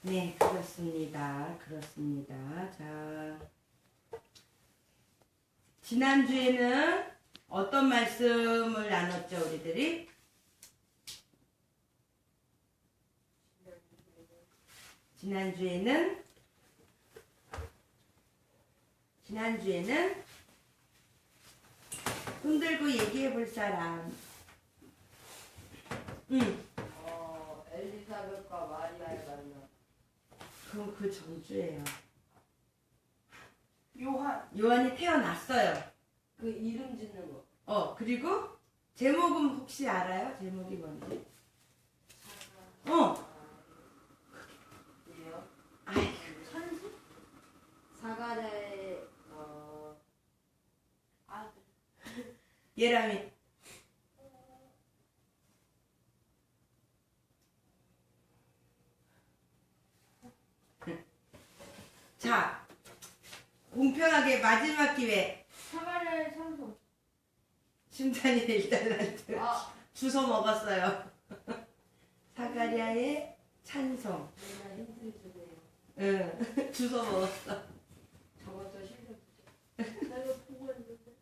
네, 그렇습니다. 그렇습니다. 자, 지난주에는 어떤 말씀을 나눴죠, 우리들이? 지난주에는 손 들고 얘기해 볼 사람. 엘리사벳과 마리아의 만남. 그럼 그 전주예요. 요한이 태어났어요. 그 이름 짓는 거. 그리고 제목은 혹시 알아요? 제목이 뭔지? 예요? 아이고. 천수? 사가랴의 아들. 예람이. 자, 공평하게 마지막 기회. 사가랴의 찬송. 심산이 1달란트. 주워 먹었어요. 사가랴의 찬송. 내가 힌트를 주세요. 응, 주워 먹었어. 저것도 실력. 나 이거 보고 있는데.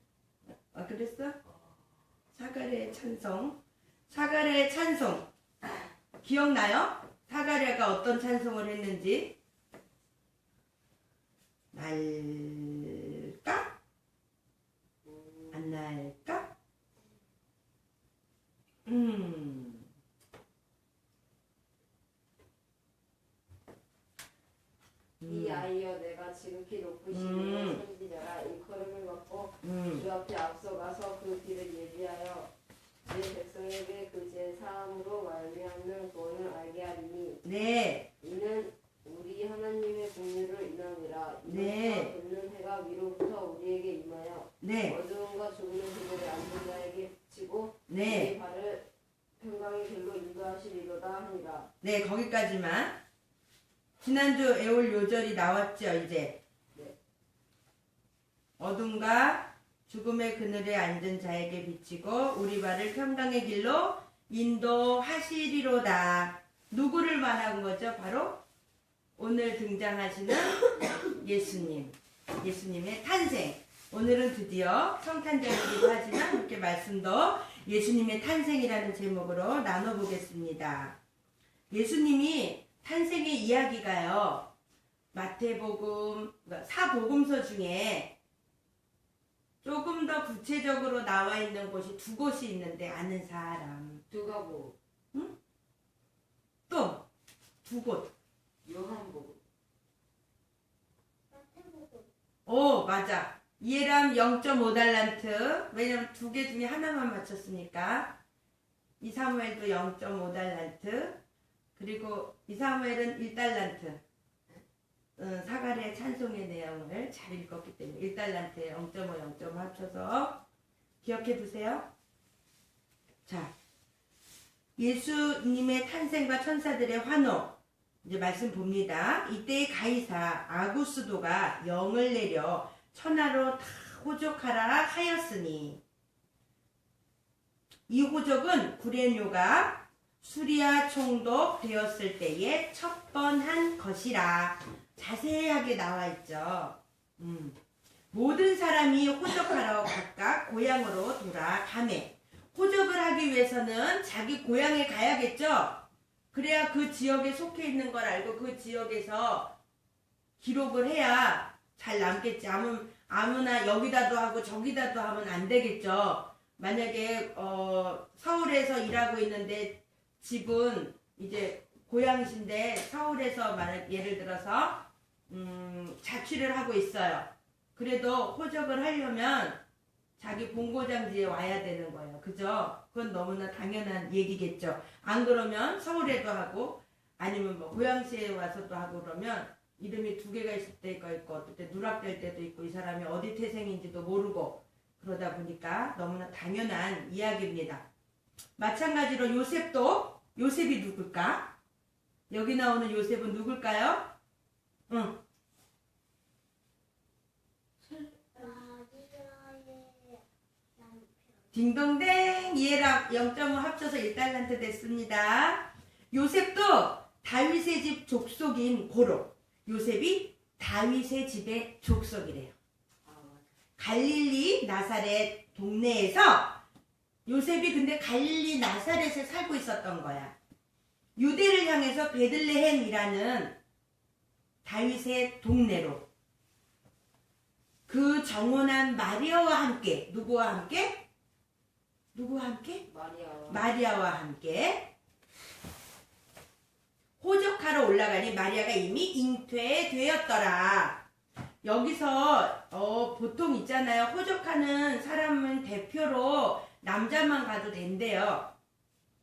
그랬어? 사가랴의 찬송. 사가랴의 찬송. 기억나요? 사가랴가 어떤 찬송을 했는지? 날까? 안 날까? 이 아이여 내가 지극히 높으시는 선지자라 이 걸음을 받고 주 앞에 앞서가서 그 길을 예비하여 내 백성에게 그 제사함으로 말미암는 구원을 알게 하리니 네. 이는 우리 하나님의 공유를 인함이라. 네. 이로부터 돋는 해가 위로부터 우리에게 임하여 네. 어두움과 죽음의 그들의 앉은 자에게 비치고 네. 우리 발을 평강의 길로 인도하시리로다 하니라. 네, 거기까지만. 지난주 애올 요절이 나왔죠, 이제. 네. 어둠과 죽음의 그늘에 앉은 자에게 비치고 우리 발을 평강의 길로 인도하시리로다. 누구를 말한 거죠? 바로 오늘 등장하시는 예수님. 예수님의 탄생. 오늘은 드디어 성탄절이기도 하지만 이렇게 말씀도 예수님의 탄생이라는 제목으로 나눠보겠습니다. 예수님이 탄생의 이야기가요, 마태복음, 사복음서 중에 조금 더 구체적으로 나와 있는 곳이 두 곳이 있는데 아는 사람. 누가복음, 응? 또 두 곳. 요한복음. 맞아. 이해람 0.5달란트. 왜냐면 두 개 중에 하나만 맞췄으니까. 이사무엘도 0.5달란트. 그리고 이사무엘은 1달란트. 사가랴의 찬송의 내용을 잘 읽었기 때문에 1달란트에 0.5, 0.5 합쳐서 기억해 두세요. 자, 예수님의 탄생과 천사들의 환호. 이제 말씀 봅니다. 이때의 가이사 아구스도가 영을 내려 천하로 다 호족하라 하였으니, 이 호족은 구레뇨가 수리아 총독 되었을 때에 첫 번 한 것이라 자세하게 나와 있죠. 모든 사람이 호족하러 각각 고향으로 돌아가매. 호족을 하기 위해서는 자기 고향에 가야겠죠. 그래야 그 지역에 속해 있는 걸 알고 그 지역에서 기록을 해야 잘 남겠지. 아무나 여기다도 하고 저기다도 하면 안 되겠죠. 만약에 서울에서 일하고 있는데 집은 이제 고향이신데 서울에서 예를 들어서 자취를 하고 있어요. 그래도 호적을 하려면 자기 본고장지에 와야 되는 거예요. 그죠? 그건 너무나 당연한 얘기겠죠. 안 그러면 서울에도 하고 아니면 뭐 고양시에 와서도 하고 그러면 이름이 두 개가 있을 때가 있고 어떨 때 누락될 때도 있고 이 사람이 어디 태생인지도 모르고 그러다 보니까 너무나 당연한 이야기입니다. 마찬가지로 요셉도, 요셉이 누굴까? 여기 나오는 요셉은 누굴까요? 응. 딩동댕. 이해랑 0.5 합쳐서 1달란트 됐습니다. 요셉도 다윗의 집 족속인 고로. 요셉이 다윗의 집의 족속이래요. 갈릴리 나사렛 동네에서 요셉이 근데 갈릴리 나사렛에 살고 있었던 거야. 유대를 향해서 베들레헴이라는 다윗의 동네로 그 정혼한 마리아와 함께 누구와 함께? 누구와 함께? 마리아와 함께 호적하러 올라가니 마리아가 이미 잉태되었더라. 여기서 보통 있잖아요. 호적하는 사람은 대표로 남자만 가도 된대요.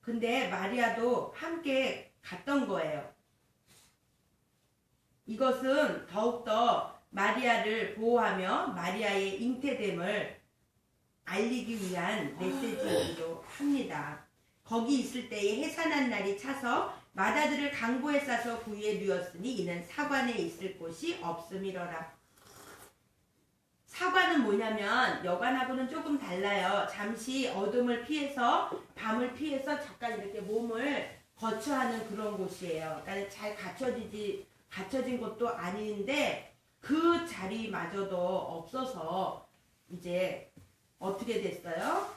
근데 마리아도 함께 갔던 거예요. 이것은 더욱더 마리아를 보호하며 마리아의 잉태됨을 알리기 위한 메시지이기도 합니다. 거기 있을 때에 해산한 날이 차서 마다들을 강보에 싸서 구유에 누웠으니 이는 사관에 있을 곳이 없음이러라. 사관은 뭐냐면 여관하고는 조금 달라요. 잠시 어둠을 피해서 밤을 피해서 잠깐 이렇게 몸을 거처하는 그런 곳이에요. 그러니까 잘 갖춰진 것도 아닌데 그 자리마저도 없어서 이제 어떻게 됐어요?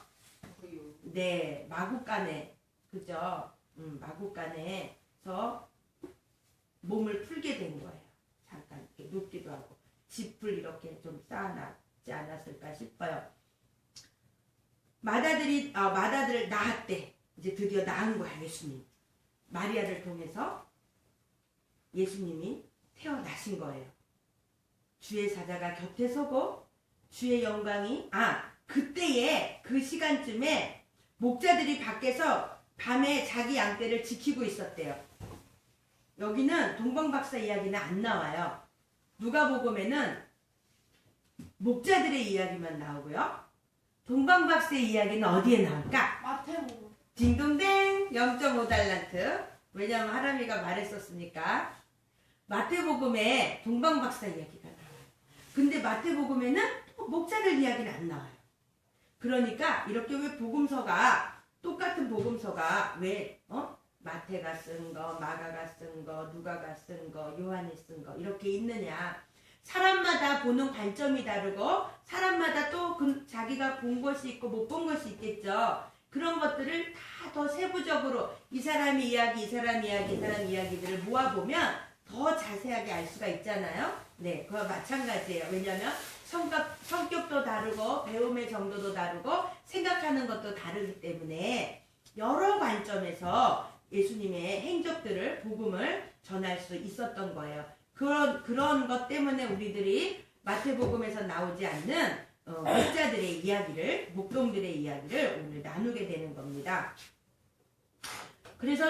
네, 마구간에 그죠? 마구간에서 몸을 풀게 된 거예요. 잠깐 이렇게 눕기도 하고 짚을 이렇게 좀 쌓아놨지 않았을까 싶어요. 마다들을 낳았대. 이제 드디어 낳은 거야, 예수님. 마리아를 통해서 예수님이 태어나신 거예요. 주의 사자가 곁에 서고 주의 영광이 그때에 그 시간쯤에 목자들이 밖에서 밤에 자기 양떼를 지키고 있었대요. 여기는 동방박사 이야기는 안 나와요. 누가복음에는 목자들의 이야기만 나오고요. 동방박사의 이야기는 어디에 나올까? 마태복음. 딩동댕 0.5달란트. 왜냐하면 하람이가 말했었으니까. 마태복음에 동방박사 이야기가 나와요. 근데 마태복음에는 목자들 이야기는 안 나와요. 그러니까 이렇게 왜 복음서가 똑같은 복음서가 왜 마태가 쓴 거, 마가가 쓴 거, 누가가 쓴 거, 요한이 쓴 거 이렇게 있느냐. 사람마다 보는 관점이 다르고 사람마다 또 자기가 본 것이 있고 못 본 것이 있겠죠. 그런 것들을 다 더 세부적으로 이 사람 이야기, 이 사람 이야기, 이 사람 이야기들을 모아보면 더 자세하게 알 수가 있잖아요. 네, 그와 마찬가지예요. 왜냐하면 성격도 다르고 배움의 정도도 다르고 생각하는 것도 다르기 때문에 여러 관점에서 예수님의 행적들을 복음을 전할 수 있었던 거예요. 그런 것 때문에 우리들이 마태복음에서 나오지 않는 목자들의 이야기를, 목동들의 이야기를 오늘 나누게 되는 겁니다. 그래서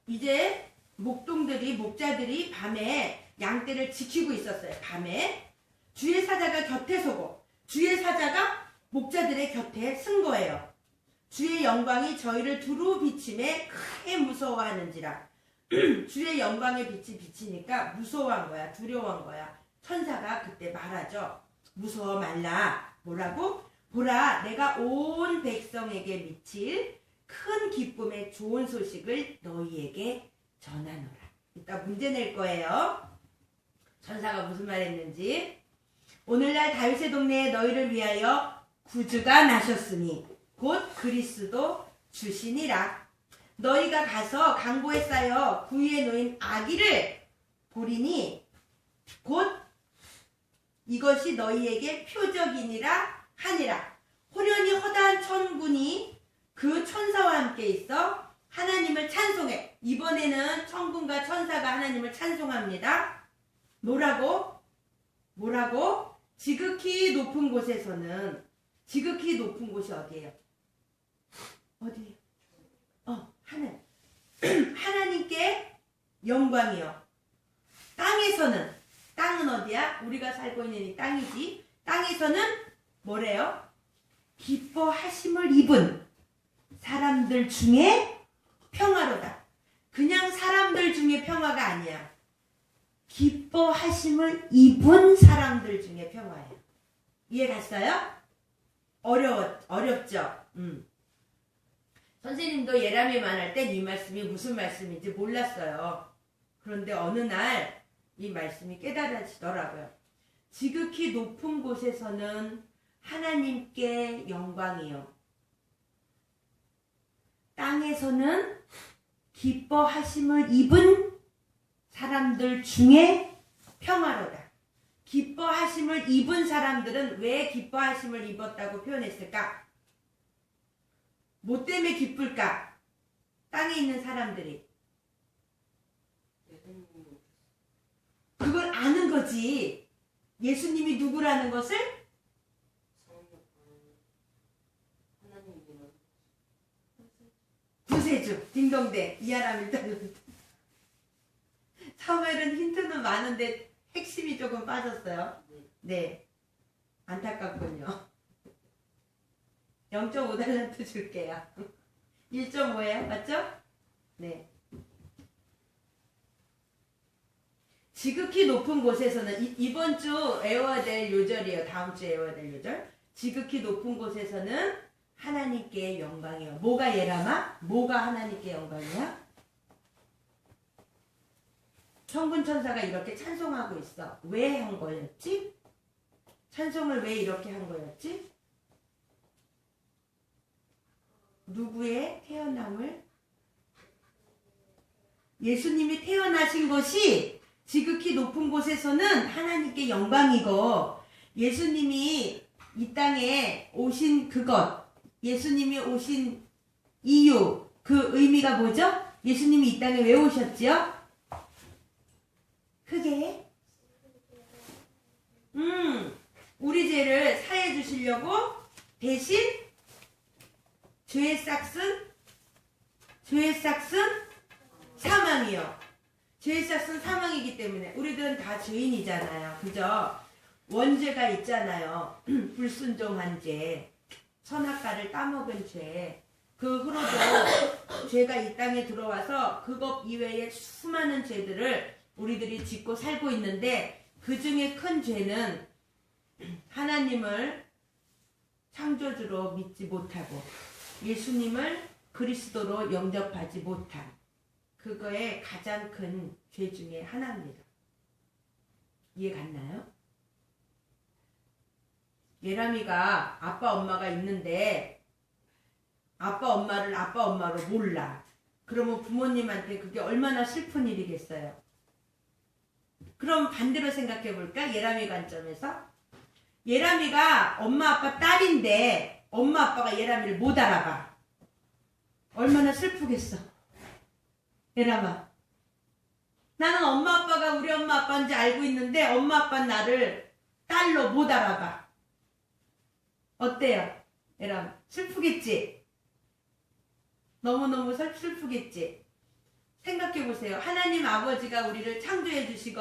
이제 목자들이 밤에 양떼를 지키고 있었어요. 밤에 주의 사자가 곁에 서고 주의 사자가 목자들의 곁에 쓴 거예요. 주의 영광이 저희를 두루 비침에 크게 무서워하는지라. 주의 영광의 빛이 비치니까 무서워한 거야. 두려워한 거야. 천사가 그때 말하죠. 무서워 말라. 뭐라고? 보라, 내가 온 백성에게 미칠 큰 기쁨의 좋은 소식을 너희에게 전하노라. 이따 문제 낼 거예요. 천사가 무슨 말 했는지. 오늘날 다윗의 동네에 너희를 위하여 구주가 나셨으니 곧 그리스도 주시니라. 너희가 가서 강보에 쌓여 구유에 놓인 아기를 보리니 곧 이것이 너희에게 표적이니라 하니라. 호련히 허다한 천군이 그 천사와 함께 있어 하나님을 찬송해. 이번에는 천군과 천사가 하나님을 찬송합니다. 뭐라고? 지극히 높은 곳에서는, 지극히 높은 곳이 어디예요? 어디예요? 하늘. 하나님께 영광이요. 땅에서는, 땅은 어디야? 우리가 살고 있는 이 땅이지. 땅에서는 뭐래요? 기뻐하심을 입은 사람들 중에 평화로다. 그냥 사람들 중에 평화가 아니야. 기뻐하심을 입은 사람들 중에 평화예요. 이해 갔어요? 어렵죠? 선생님도 예람이 만날 땐 이 말씀이 무슨 말씀인지 몰랐어요. 그런데 어느 날 이 말씀이 깨달아지더라고요. 지극히 높은 곳에서는 하나님께 영광이요. 땅에서는 기뻐하심을 입은 사람들 중에 평화로다. 기뻐하심을 입은 사람들은 왜 기뻐하심을 입었다고 표현했을까? 뭐 때문에 기쁠까? 땅에 있는 사람들이. 그걸 아는 거지. 예수님이 누구라는 것을? 구세주. 딩동댕. 이하람 일단. 처음에는 힌트는 많은데 핵심이 조금 빠졌어요. 네. 안타깝군요. 0.5달란트 줄게요. 1.5예요. 맞죠? 네. 지극히 높은 곳에서는 이번 주 외워야 될 요절이에요. 다음 주에 외워야 될 요절. 지극히 높은 곳에서는 하나님께 영광이요. 뭐가 예람아? 뭐가 하나님께 영광이야? 천군 천사가 이렇게 찬송하고 있어. 왜 한 거였지? 찬송을 왜 이렇게 한 거였지? 누구의 태어남을? 예수님이 태어나신 것이 지극히 높은 곳에서는 하나님께 영광이고, 예수님이 이 땅에 오신 그것, 예수님이 오신 이유, 그 의미가 뭐죠? 예수님이 이 땅에 왜 오셨지요? 크게 우리 죄를 사해 주시려고 대신 죄의 싹은 사망이요. 죄의 싹은 사망이기 때문에 우리들은 다 죄인이잖아요. 그죠? 원죄가 있잖아요. 불순종한 죄, 선악과를 따먹은 죄. 그 후로도 죄가 이 땅에 들어와서 그것 이외에 수많은 죄들을 우리들이 짓고 살고 있는데, 그 중에 큰 죄는 하나님을 창조주로 믿지 못하고 예수님을 그리스도로 영접하지 못한, 그거의 가장 큰 죄 중에 하나입니다. 이해 갔나요? 예람이가 아빠 엄마가 있는데 아빠 엄마를 아빠 엄마로 몰라. 그러면 부모님한테 그게 얼마나 슬픈 일이겠어요. 그럼 반대로 생각해 볼까? 예람이 관점에서. 예람이가 엄마 아빠 딸인데 엄마 아빠가 예람이를 못 알아봐. 얼마나 슬프겠어. 예람아, 나는 엄마 아빠가 우리 엄마 아빠인지 알고 있는데 엄마 아빠는 나를 딸로 못 알아봐. 어때요? 예람, 슬프겠지? 너무너무 슬프겠지? 생각해보세요. 하나님 아버지가 우리를 창조해 주시고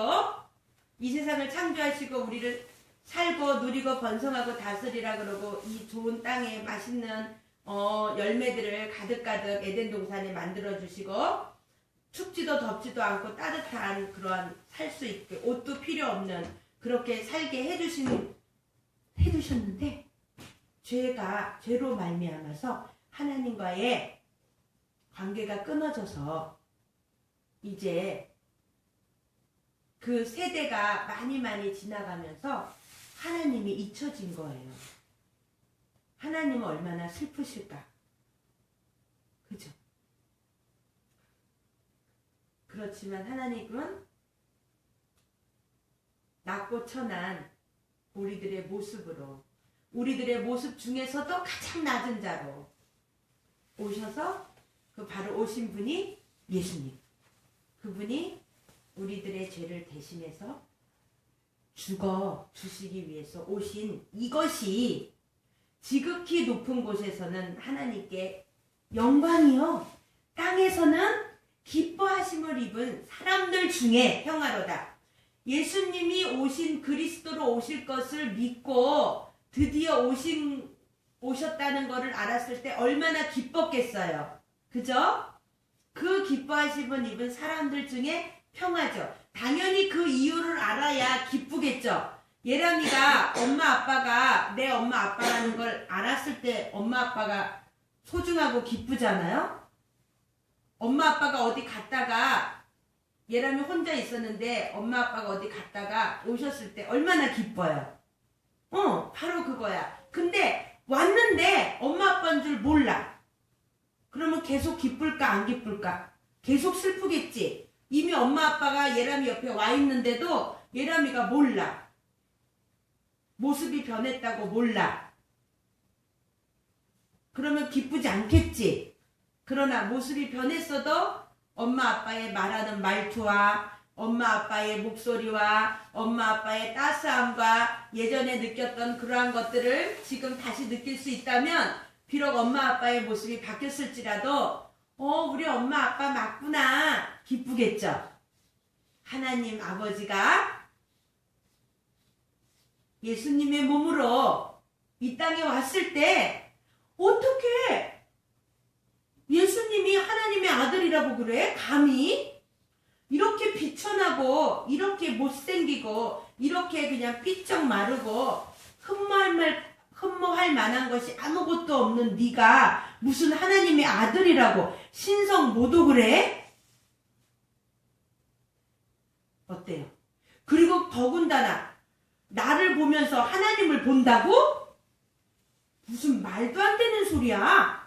이 세상을 창조하시고 우리를 살고 누리고 번성하고 다스리라 그러고 이 좋은 땅에 맛있는 열매들을 가득가득 에덴 동산에 만들어 주시고 춥지도 덥지도 않고 따뜻한 그러한 살 수 있게 옷도 필요 없는 그렇게 살게 해주셨는데 죄로 말미암아서 하나님과의 관계가 끊어져서 이제 그 세대가 많이 지나가면서 하나님이 잊혀진 거예요. 하나님은 얼마나 슬프실까? 그죠? 그렇지만 하나님은 낮고 천한 우리들의 모습으로, 우리들의 모습 중에서도 가장 낮은 자로 오셔서 그 바로 오신 분이 예수님. 그분이 우리들의 죄를 대신해서 죽어 주시기 위해서 오신 이것이 지극히 높은 곳에서는 하나님께 영광이요, 땅에서는 기뻐하심을 입은 사람들 중에 평화로다. 예수님이 오신 그리스도로 오실 것을 믿고 드디어 오셨다는 것을 알았을 때 얼마나 기뻤겠어요. 그죠? 그 기뻐하심을 입은 사람들 중에 평화죠. 당연히 그 이유를 알아야 기쁘겠죠. 예람이가 엄마 아빠가 내 엄마 아빠라는 걸 알았을 때 엄마 아빠가 소중하고 기쁘잖아요. 엄마 아빠가 어디 갔다가 예람이 혼자 있었는데 엄마 아빠가 어디 갔다가 오셨을 때 얼마나 기뻐요. 바로 그거야. 근데 왔는데 엄마 아빠인 줄 몰라. 그러면 계속 기쁠까 안 기쁠까? 계속 슬프겠지. 이미 엄마 아빠가 예람이 옆에 와 있는데도 예람이가 몰라. 모습이 변했다고 몰라. 그러면 기쁘지 않겠지. 그러나 모습이 변했어도 엄마 아빠의 말하는 말투와 엄마 아빠의 목소리와 엄마 아빠의 따스함과 예전에 느꼈던 그러한 것들을 지금 다시 느낄 수 있다면 비록 엄마 아빠의 모습이 바뀌었을지라도 우리 엄마 아빠 맞구나 기쁘겠죠. 하나님 아버지가 예수님의 몸으로 이 땅에 왔을 때 어떻게 예수님이 하나님의 아들이라고 그래? 감히? 이렇게 비천하고 이렇게 못생기고 이렇게 그냥 삐쩍 마르고 흠모할 만한 것이 아무것도 없는 네가 무슨 하나님의 아들이라고 신성 모독 그래? 어때요? 그리고 더군다나 나를 보면서 하나님을 본다고? 무슨 말도 안 되는 소리야.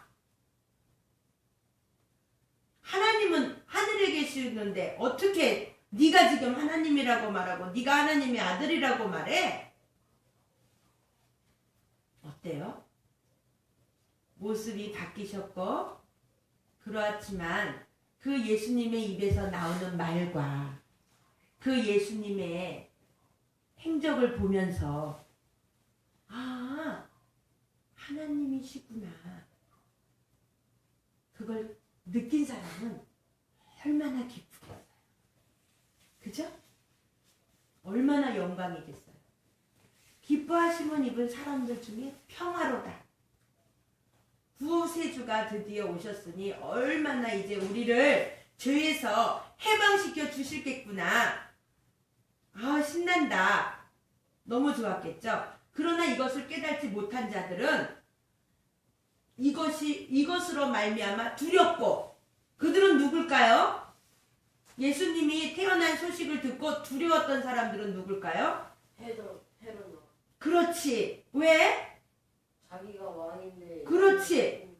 하나님은 하늘에 계시는데 어떻게 네가 지금 하나님이라고 말하고 네가 하나님의 아들이라고 말해? 어때요? 모습이 바뀌셨고 그렇지만 그 예수님의 입에서 나오는 말과 그 예수님의 행적을 보면서 하나님이시구나. 그걸 느낀 사람은 얼마나 기쁘겠어요. 그죠? 얼마나 영광이겠어요. 기뻐하심을 입은 사람들 중에 평화로다. 구세주가 드디어 오셨으니 얼마나 이제 우리를 죄에서 해방시켜 주실겠구나. 신난다. 너무 좋았겠죠? 그러나 이것을 깨닫지 못한 자들은 이것으로 말미암아 두렵고, 그들은 누굴까요? 예수님이 태어난 소식을 듣고 두려웠던 사람들은 누굴까요? 헤로나. 그렇지. 왜? 자기가 왕인데. 그렇지.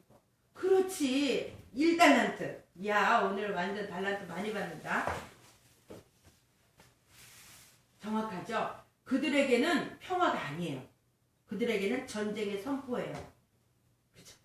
그렇지. 1달란트. 야, 오늘 완전 달란트 많이 받는다. 정확하죠? 그들에게는 평화가 아니에요. 그들에게는 전쟁의 선포예요. 그렇죠?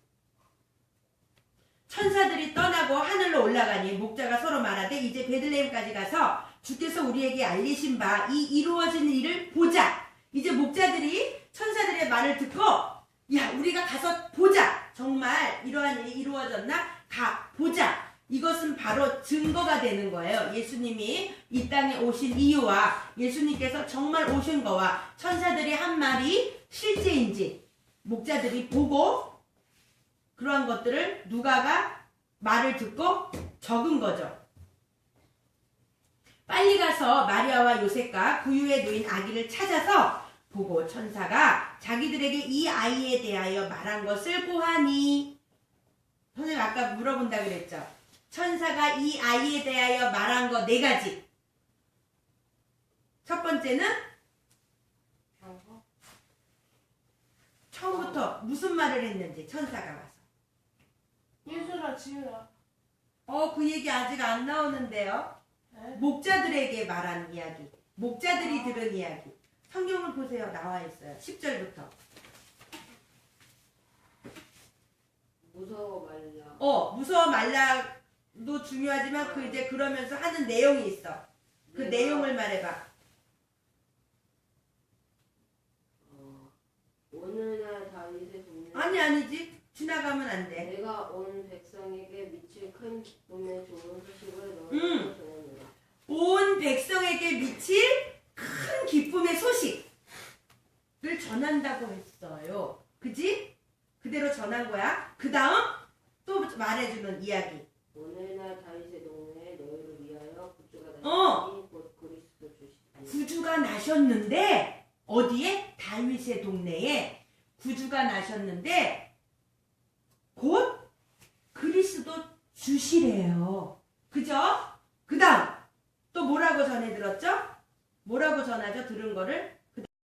천사들이 떠나고 하늘로 올라가니 목자가 서로 말하되 이제 베들레헴까지 가서 주께서 우리에게 알리신 바 이 이루어지는 일을 보자. 이제 목자들이 천사들의 말을 듣고 야, 우리가 가서 보자. 정말 이러한 일이 이루어졌나? 가 보자. 이것은 바로 증거가 되는 거예요. 예수님이 이 땅에 오신 이유와 예수님께서 정말 오신 거와 천사들이 한 말이 실제인지 목자들이 보고 그러한 것들을 누가가 말을 듣고 적은 거죠. 빨리 가서 마리아와 요셉과 구유에 누인 아기를 찾아서 보고 천사가 자기들에게 이 아이에 대하여 말한 것을 고하니, 선생님 아까 물어본다 그랬죠. 천사가 이 아이에 대하여 말한 거 4가지. 첫 번째는 처음부터 무슨 말을 했는지 천사가 와서. 예수라 지으라. 그 얘기 아직 안 나오는데요. 네? 목자들에게 말한 이야기. 목자들이 들은 이야기. 성경을 보세요. 나와 있어요. 10절부터. 무서워 말라. 무서워 말라도 중요하지만 그 이제 그러면서 하는 내용이 있어. 그 내용을 말해봐. 오늘날 다윗의 동네. 아니지. 지나가면 안 돼. 내가 온 백성에게 미칠 큰 기쁨의 좋은 소식을 너희에게 전합니다. 온 백성에게 미칠 큰 기쁨의 소식을 전한다고 했어요. 그지? 그대로 전한 거야. 그 다음 또 말해주는 이야기. 오늘날 다윗의 동네에 너희를 위하여 구주가 나셨으니 곧 그리스도 주시니. 구주가 나셨는데 어디에? 다윗의 동네에 구주가 나셨는데 곧 주시래요. 그죠? 그 다음 또 뭐라고 전해 들었죠? 뭐라고 전하죠? 들은 거를?